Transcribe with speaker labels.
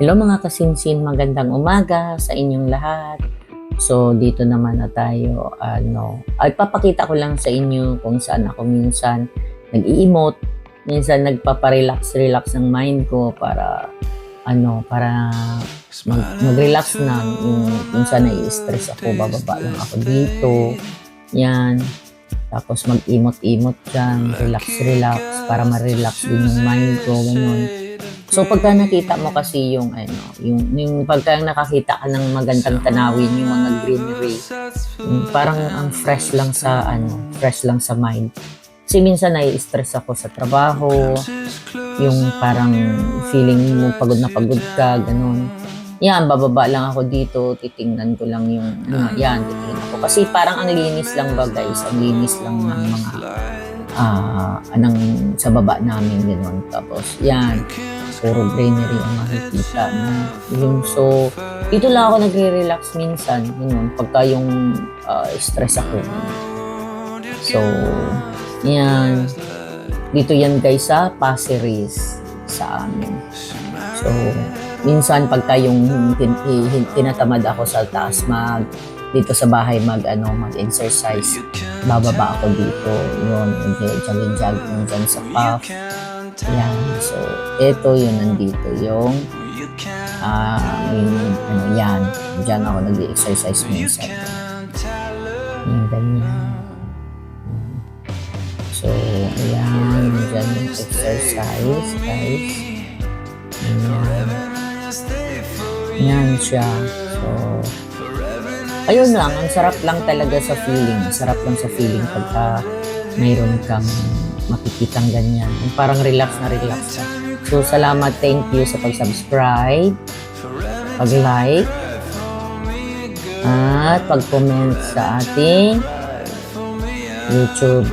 Speaker 1: Hello mga kasinsin, magandang umaga sa inyong lahat. So dito naman na tayo, ay papakita ko lang sa inyo kung saan ako minsan nag-i-emote, minsan nagpapa-relax ng mind ko para para mag-relax na yung minsan nai-stress ako, bababa lang ako dito. Yan. Tapos mag-imot-imot dyan, relax para ma-relax din yung mind ko, ganun. So pagka nakita mo kasi yung pagka nakakita ka ng magandang tanawin, yung mga greenery, parang ang fresh lang sa mind. Kasi minsan nai-stress ako sa trabaho, yung parang feeling mo pagod na pagod ka, ganun. Yan, bababa lang ako dito, titingnan ko lang yung, titingnan ko. Kasi parang ang linis lang ba guys, ang linis lang ng mga, sa baba namin, gano'n. Tapos, yan, puro greenery ang makikita. So, dito lang ako nagre-relax minsan, pagka yung stress ako. So, yan. Dito yan guys sa Pasir-Ris sa amin. So, minsan pagka yung tinatamad ako sa taas dito sa bahay mag-exercise, bababa ako dito, jogging dyan sa path. Yan. So, ito yun, nandito yung yan. Diyan ako nag-exercise minsan. Yan, ganyan. So, ayan. Diyan yung exercise, guys. Ayan. Yan siya. So, ayun lang. Ang sarap lang talaga sa feeling. Sarap lang sa feeling pagka mayroon kang makikitang ganyan. Parang relax na relax ka. So, salamat. Thank you sa pag-subscribe, pag-like, at pag-comment sa ating YouTube